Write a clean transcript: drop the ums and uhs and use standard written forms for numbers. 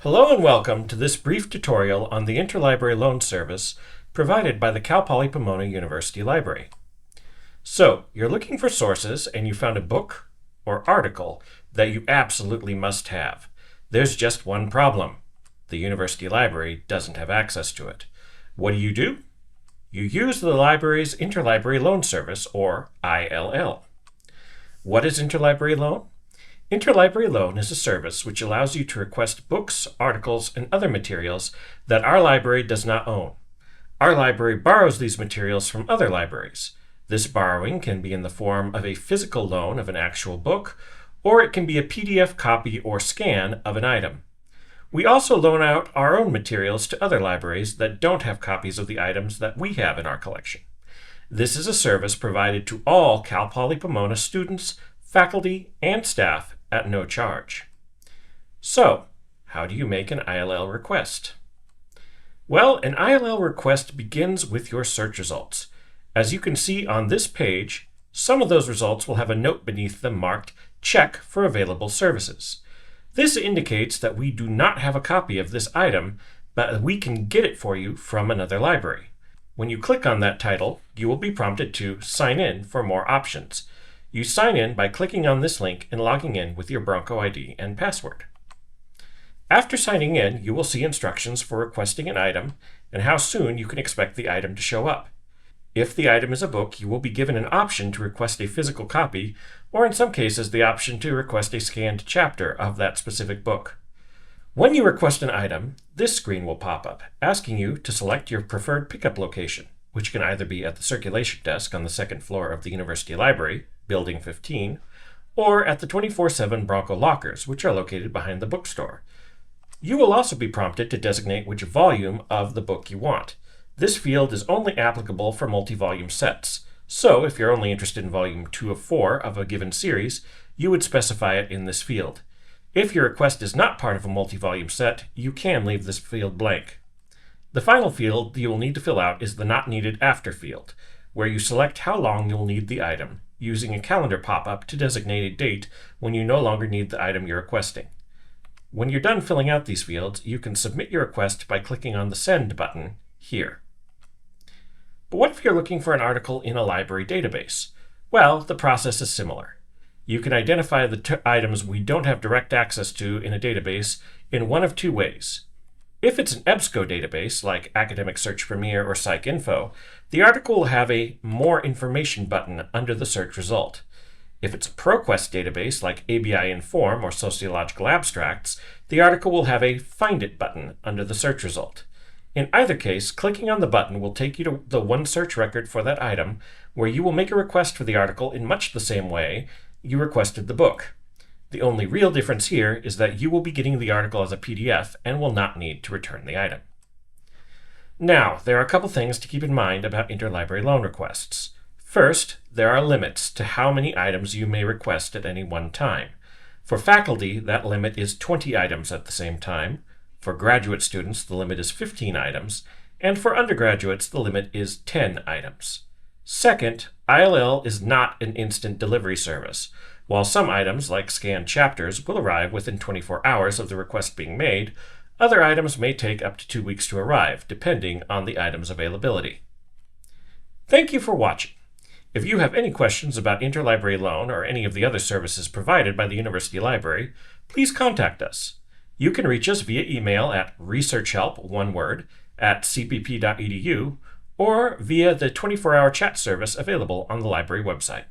Hello and welcome to this brief tutorial on the Interlibrary Loan service provided by the Cal Poly Pomona University Library. So, you're looking for sources and you found a book or article that you absolutely must have. There's just one problem. The University Library doesn't have access to it. What do? You use the library's Interlibrary Loan service, or ILL. What is Interlibrary Loan? Interlibrary Loan is a service which allows you to request books, articles, and other materials that our library does not own. Our library borrows these materials from other libraries. This borrowing can be in the form of a physical loan of an actual book, or it can be a PDF copy or scan of an item. We also loan out our own materials to other libraries that don't have copies of the items that we have in our collection. This is a service provided to all Cal Poly Pomona students, faculty, and staff at no charge. So, how do you make an ILL request? Well, an ILL request begins with your search results. As you can see on this page, some of those results will have a note beneath them marked "Check for available services." This indicates that we do not have a copy of this item, but we can get it for you from another library. When you click on that title, you will be prompted to sign in for more options. You sign in by clicking on this link and logging in with your Bronco ID and password. After signing in, you will see instructions for requesting an item and how soon you can expect the item to show up. If the item is a book, you will be given an option to request a physical copy, or in some cases the option to request a scanned chapter of that specific book. When you request an item, this screen will pop up, asking you to select your preferred pickup location, which can either be at the circulation desk on the second floor of the University Library, Building 15, or at the 24/7 Bronco lockers, which are located behind the bookstore. You will also be prompted to designate which volume of the book you want. This field is only applicable for multi-volume sets, so if you're only interested in volume 2 of 4 of a given series, you would specify it in this field. If your request is not part of a multi-volume set, you can leave this field blank. The final field you will need to fill out is the Not Needed After field, where you select how long you'll need the item, using a calendar pop-up to designate a date when you no longer need the item you're requesting. When you're done filling out these fields, you can submit your request by clicking on the Send button here. But what if you're looking for an article in a library database? Well, the process is similar. You can identify the items we don't have direct access to in a database in one of two ways. If it's an EBSCO database, like Academic Search Premier or PsycInfo, the article will have a More Information button under the search result. If it's a ProQuest database, like ABI Inform or Sociological Abstracts, the article will have a Find It button under the search result. In either case, clicking on the button will take you to the OneSearch record for that item, where you will make a request for the article in much the same way you requested the book. The only real difference here is that you will be getting the article as a PDF and will not need to return the item. Now, there are a couple things to keep in mind about interlibrary loan requests. First, there are limits to how many items you may request at any one time. For faculty, that limit is 20 items at the same time. For graduate students, the limit is 15 items. And for undergraduates, the limit is 10 items. Second, ILL is not an instant delivery service. While some items, like scanned chapters, will arrive within 24 hours of the request being made, other items may take up to 2 weeks to arrive, depending on the item's availability. Thank you for watching. If you have any questions about Interlibrary Loan or any of the other services provided by the University Library, please contact us. You can reach us via email at researchhelp, one word, @cpp.edu, or via the 24-hour chat service available on the library website.